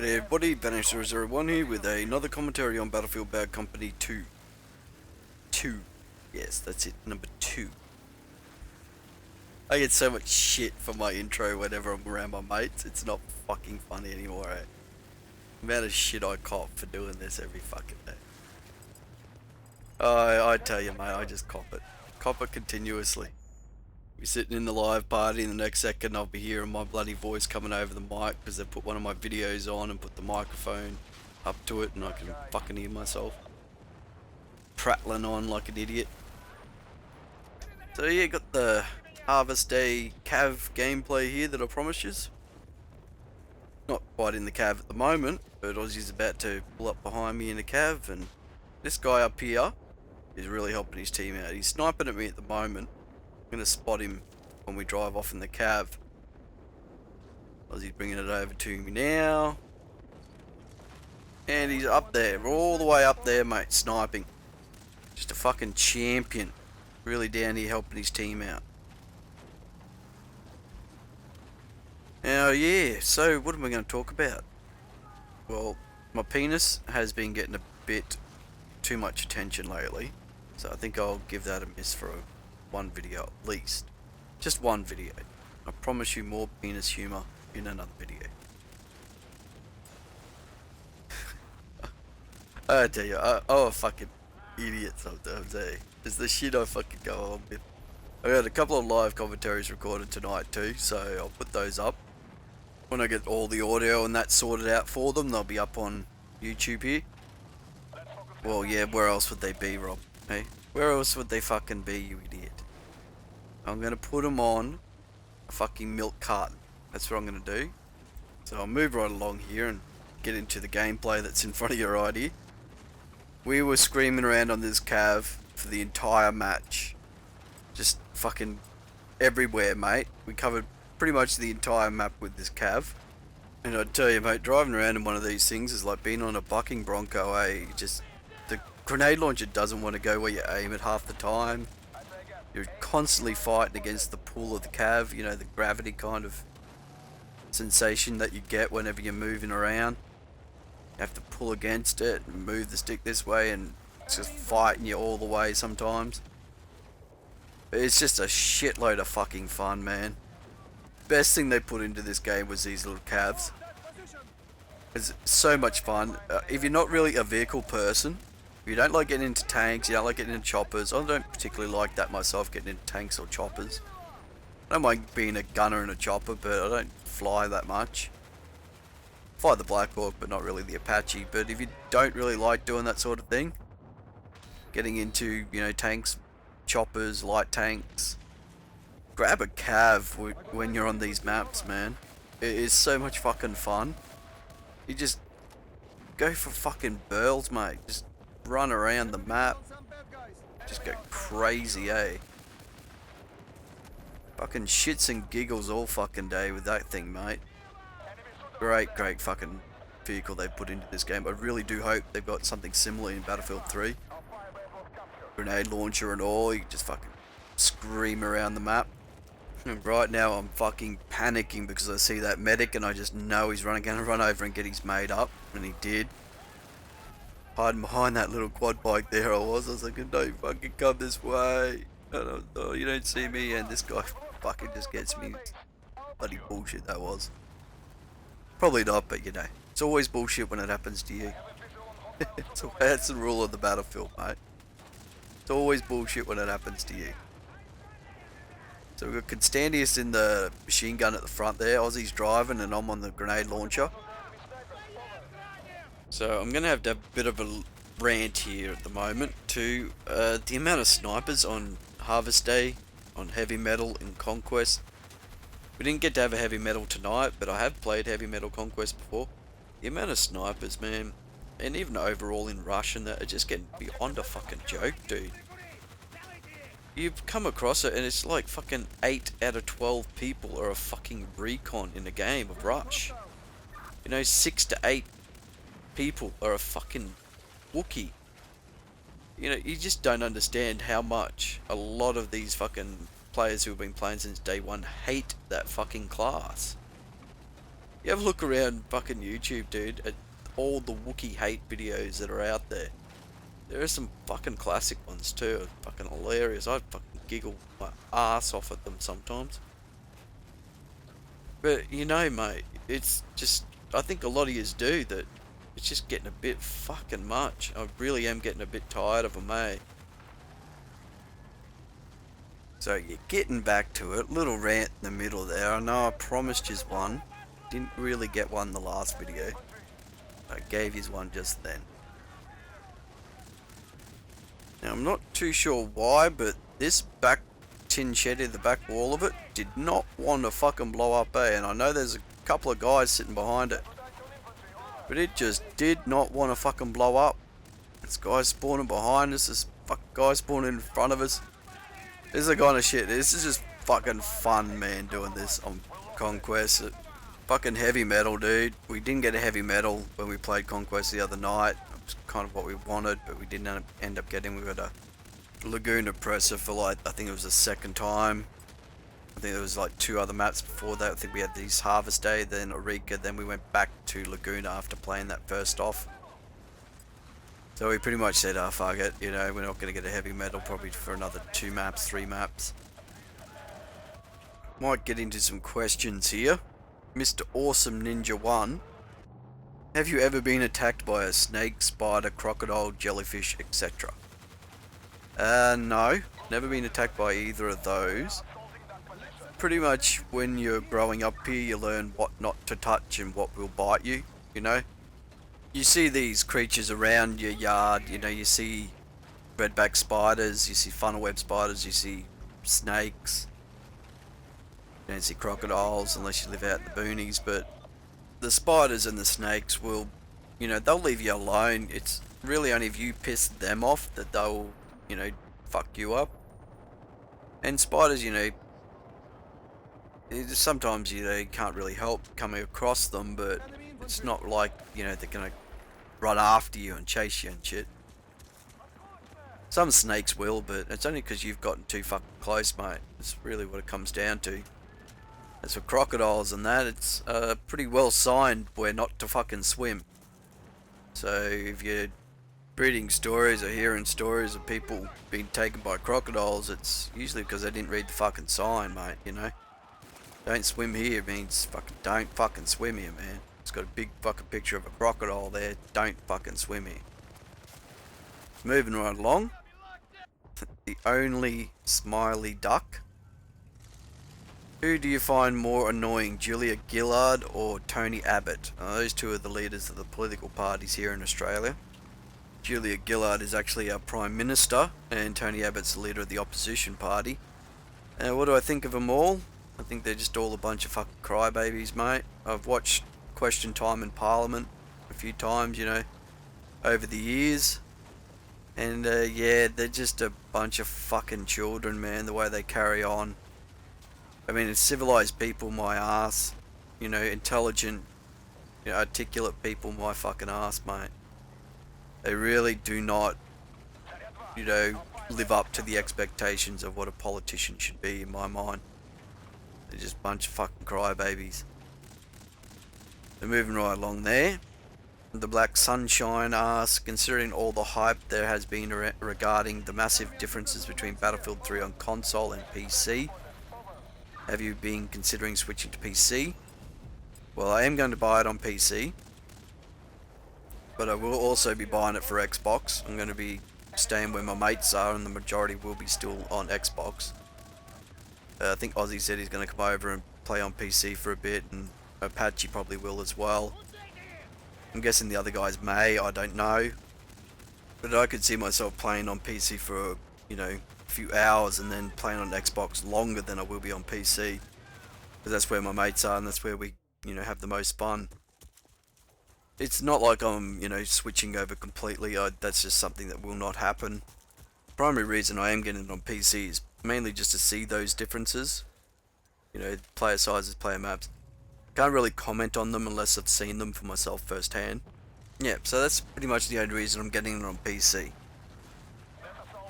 G'day everybody, Vanish001 here with another commentary on Battlefield Bad Company 2. Yes, that's it, number 2. I get so much shit for my intro whenever I'm around my mates, it's not fucking funny anymore, eh? The amount of shit I cop for doing this every fucking day. I tell you mate, I just cop it. Cop it continuously. Be sitting in the live party, and the next second I'll be hearing my bloody voice coming over the mic because they put one of my videos on and put the microphone up to it, and I can fucking hear myself prattling on like an idiot. So yeah, got the Harvest Day CAV gameplay here that I promised you. Not quite in the CAV at the moment, but Aussie's about to pull up behind me in a CAV, and this guy up here is really helping his team out. He's sniping at me at the moment. I'm going to spot him when we drive off in the CAV. Aussie's bringing it over to me now. And he's up there, all the way up there, mate, sniping. Just a fucking champion. Really down here helping his team out. Now, yeah, so what am I going to talk about? Well, my penis has been getting a bit too much attention lately. So I think I'll give that a miss for one video at least. Just one video. I promise you more penis humor in another video. I tell you, I'm a fucking idiot sometimes, eh? It's the shit I fucking go on with. I got a couple of live commentaries recorded tonight too, so I'll put those up. When I get all the audio and that sorted out for them, they'll be up on YouTube here. Well, yeah, where else would they be, Rob? Hey? Where else would they fucking be, you idiot? I'm gonna put them on a fucking milk carton. That's what I'm gonna do. So I'll move right along here and get into the gameplay that's in front of you right here. We were screaming around on this CAV for the entire match. Just fucking everywhere, mate. We covered pretty much the entire map with this CAV. And I tell you, mate, driving around in one of these things is like being on a bucking bronco, eh? Just, the grenade launcher doesn't want to go where you aim it half the time. You're constantly fighting against the pull of the CAV, you know, the gravity kind of sensation that you get whenever you're moving around. You have to pull against it and move the stick this way, and it's just fighting you all the way sometimes. It's just a shitload of fucking fun, man. Best thing they put into this game was these little CAVs. It's so much fun. If you're not really a vehicle person, if you don't like getting into tanks, you don't like getting into choppers. I don't particularly like that myself, getting into tanks or choppers. I don't mind being a gunner in a chopper, but I don't fly that much. Fly the Black Hawk, but not really the Apache. But if you don't really like doing that sort of thing, getting into, you know, tanks, choppers, light tanks, grab a CAV when you're on these maps, man. It is so much fucking fun. You just go for fucking burls, mate. Just run around the map. Just go crazy, eh? Fucking shits and giggles all fucking day with that thing, mate. Great fucking vehicle they put into this game. I really do hope they've got something similar in Battlefield 3. Grenade launcher and all, you just fucking scream around the map. And right now I'm fucking panicking because I see that medic and I just know he's gonna run over and get his mate up, and he did. Hiding behind that little quad bike there I was like, don't fucking come this way. Oh, you don't see me, and this guy fucking just gets me. Bloody bullshit that was. Probably not, but you know, it's always bullshit when it happens to you. So that's the rule of the battlefield, mate. It's always bullshit when it happens to you. So we've got Constantius in the machine gun at the front there, Aussie's driving, and I'm on the grenade launcher. So I'm going to have a bit of a rant here at the moment to the amount of snipers on Harvest Day, on Heavy Metal and Conquest. We didn't get to have a Heavy Metal tonight, but I have played Heavy Metal Conquest before. The amount of snipers, man, and even overall in Rush and that, are just getting beyond a fucking joke, dude. You've come across it and it's like fucking 8 out of 12 people are a fucking recon in a game of Rush. You know, 6 to 8 people are a fucking Wookiee. You know, you just don't understand how much a lot of these fucking players who have been playing since day one hate that fucking class. You have a look around fucking YouTube, dude, at all the Wookiee hate videos that are out there. There are some fucking classic ones too, fucking hilarious. I fucking giggle my ass off at them sometimes. But you know, mate, it's just, I think a lot of yous do that. It's just getting a bit fucking much. I really am getting a bit tired of them, eh? So you're getting back to it. Little rant in the middle there. I know I promised yous one. Didn't really get one in the last video. I gave yous one just then. Now I'm not too sure why, but this back tin shed in the back wall of it did not want to fucking blow up, eh? And I know there's a couple of guys sitting behind it, but it just did not want to fucking blow up. This guy's spawning behind us, this fucking guy spawning in front of us. This is the kind of shit, this is just fucking fun, man, doing this on Conquest. Fucking heavy metal, dude. We didn't get a heavy metal when we played Conquest the other night. It was kind of what we wanted, but we didn't end up getting. We got a Lagoon Oppressor for like, I think it was the second time. I think there was like 2 other maps before that. I think we had these Harvest Day, then Eureka, then we went back to Laguna after playing that first off. So we pretty much said, fuck it, you know, we're not going to get a heavy metal probably for another 2 maps, 3 maps. Might get into some questions here. Mr. Awesome Ninja 1. Have you ever been attacked by a snake, spider, crocodile, jellyfish, etc.? No. Never been attacked by either of those. Pretty much when you're growing up here, you learn what not to touch and what will bite you, you know? You see these creatures around your yard, you know, you see redback spiders, you see funnel web spiders, you see snakes. You don't see crocodiles unless you live out in the boonies, but the spiders and the snakes will, you know, they'll leave you alone. It's really only if you piss them off that they'll, you know, fuck you up. And spiders, you know, sometimes you can't really help coming across them, but it's not like, you know, they're gonna run after you and chase you and shit. Some snakes will, but it's only because you've gotten too fucking close, mate. It's really what it comes down to. As for crocodiles and that, it's pretty well signed where not to fucking swim. So if you're reading stories or hearing stories of people being taken by crocodiles, it's usually because they didn't read the fucking sign, mate, you know. Don't swim here means fucking don't fucking swim here, man. It's got a big fucking picture of a crocodile there. Don't fucking swim here. Moving right along. The only smiley duck. Who do you find more annoying, Julia Gillard or Tony Abbott? Those 2 are the leaders of the political parties here in Australia. Julia Gillard is actually our Prime Minister, and Tony Abbott's the leader of the opposition party. What do I think of them all? I think they're just all a bunch of fucking crybabies, mate. I've watched Question Time in Parliament a few times, you know, over the years. And yeah, they're just a bunch of fucking children, man, the way they carry on. I mean, it's civilized people, my ass. You know, intelligent, you know, articulate people, my fucking ass, mate. They really do not, you know, live up to the expectations of what a politician should be in my mind. They're just a bunch of fucking crybabies. They're moving right along there. The Black Sunshine asks, considering all the hype there has been regarding the massive differences between Battlefield 3 on console and PC, have you been considering switching to PC? Well, I am going to buy it on PC, but I will also be buying it for Xbox. I'm going to be staying where my mates are, and the majority will be still on Xbox. I think Ozzy said he's going to come over and play on PC for a bit, and Apache probably will as well. I'm guessing the other guys may, I don't know. But I could see myself playing on PC for, you know, a few hours and then playing on Xbox longer than I will be on PC. Because that's where my mates are and that's where we, you know, have the most fun. It's not like I'm, you know, switching over completely. That's just something that will not happen. Primary reason I am getting it on PC is mainly just to see those differences. You know, player sizes, player maps. Can't really comment on them unless I've seen them for myself firsthand. Yeah, so that's pretty much the only reason I'm getting it on PC.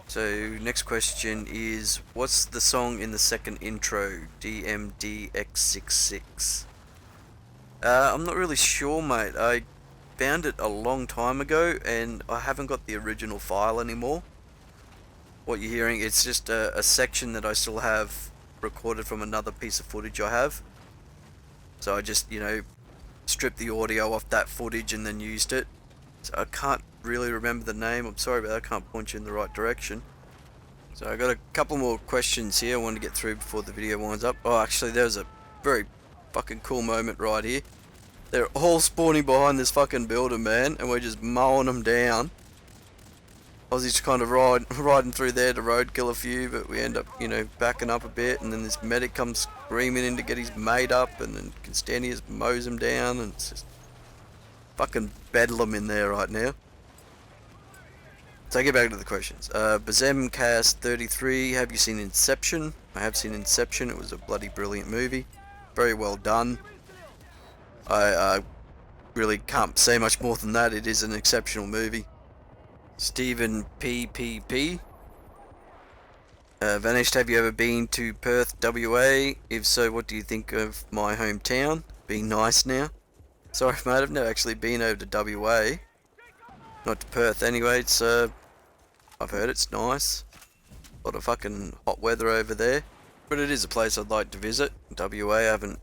So, next question is, what's the song in the second intro, DMDX66? I'm not really sure, mate. I found it a long time ago, and I haven't got the original file anymore. What you're hearing, it's just a section that I still have recorded from another piece of footage I have. So I just, stripped the audio off that footage and then used it. So I can't really remember the name. I'm sorry about that. I can't point you in the right direction. So I got a couple more questions here I want to get through before the video winds up. Oh, actually, there's a very fucking cool moment right here. They're all spawning behind this fucking building, man, and we're just mowing them down. I was just kind of riding through there to roadkill a few, but we end up, backing up a bit, and then this medic comes screaming in to get his mate up, and then Constantius mows him down, and it's just fucking bedlam in there right now. So get back to the questions. Bazemcast33, have you seen Inception? I have seen Inception. It was a bloody brilliant movie. Very well done. I really can't say much more than that. It is an exceptional movie. Stephen PPP. Vanished, have you ever been to Perth, WA? If so, what do you think of my hometown? Being nice now. Sorry, mate, I've never actually been over to WA. Not to Perth anyway. It's I've heard it's nice. A lot of fucking hot weather over there. But it is a place I'd like to visit. WA, I haven't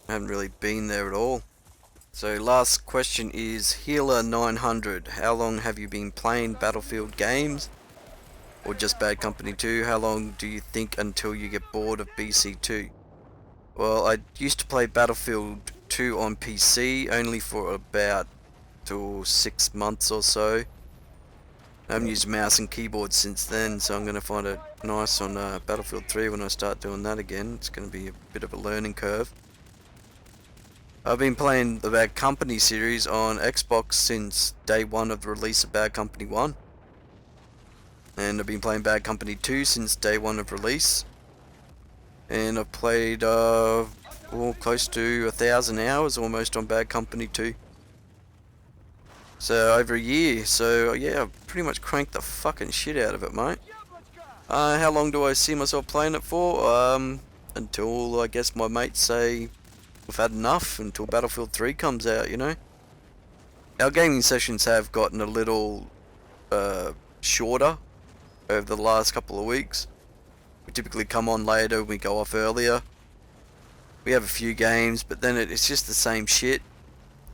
really been there at all. So last question is Healer900. How long have you been playing Battlefield games? Or just Bad Company 2? How long do you think until you get bored of BC2? Well, I used to play Battlefield 2 on PC only for about 6 months or so. I haven't used mouse and keyboard since then, so I'm going to find it nice on Battlefield 3 when I start doing that again. It's going to be a bit of a learning curve. I've been playing the Bad Company series on Xbox since day one of the release of Bad Company 1. And I've been playing Bad Company 2 since day one of release. And I've played close to 1,000 hours almost on Bad Company 2. So over a year, so yeah, I've pretty much cranked the fucking shit out of it, mate. How long do I see myself playing it for? Until I guess my mates say we've had enough, until Battlefield 3 comes out, Our gaming sessions have gotten a little shorter over the last couple of weeks. We typically come on later, we go off earlier. We have a few games, but then it's just the same shit.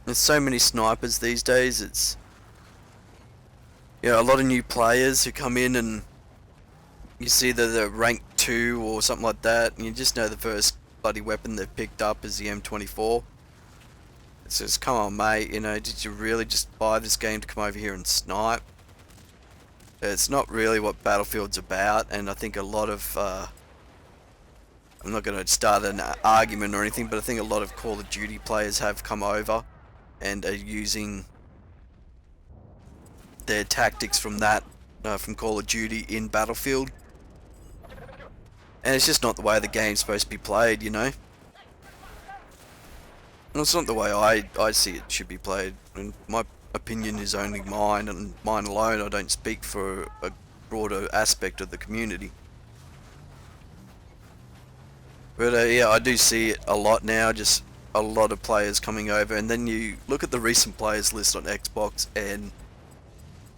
There's so many snipers these days. It's a lot of new players who come in and you see that they're rank 2 or something like that, and you just know the first bloody weapon they've picked up is the M24. It's just, come on mate, did you really just buy this game to come over here and snipe? It's not really what Battlefield's about, and I think a lot of I'm not going to start an argument or anything, but I think a lot of Call of Duty players have come over and are using their tactics from that, from Call of Duty in Battlefield. And it's just not the way the game's supposed to be played, And it's not the way I see it should be played. And my opinion is only mine, and mine alone. I don't speak for a broader aspect of the community. But yeah, I do see it a lot now, just a lot of players coming over, and then you look at the recent players list on Xbox, and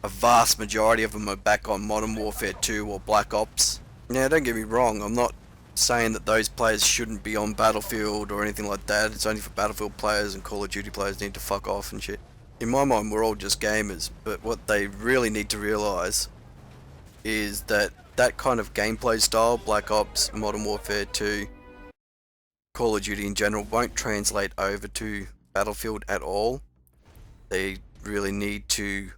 a vast majority of them are back on Modern Warfare 2 or Black Ops. Now, don't get me wrong, I'm not saying that those players shouldn't be on Battlefield or anything like that. It's only for Battlefield players, and Call of Duty players need to fuck off and shit. In my mind, we're all just gamers, but what they really need to realise is that that kind of gameplay style, Black Ops, Modern Warfare 2, Call of Duty in general, won't translate over to Battlefield at all. They really need to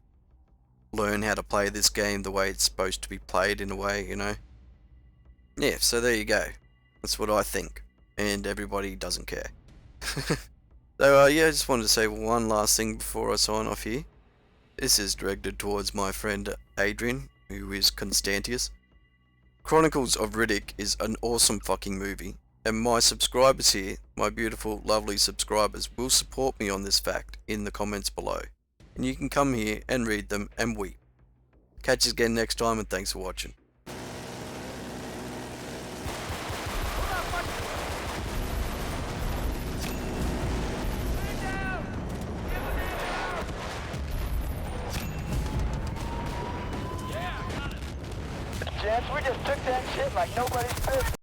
learn how to play this game the way it's supposed to be played, in a way, Yeah, so there you go. That's what I think, and everybody doesn't care. So yeah, I just wanted to say one last thing before I sign off here. This is directed towards my friend Adrian, who is Constantius. Chronicles of Riddick is an awesome fucking movie. And my subscribers here, my beautiful, lovely subscribers, will support me on this fact in the comments below. And you can come here and read them and weep. Catch us again next time, and thanks for watching. gents. We just took that shit like nobody's business.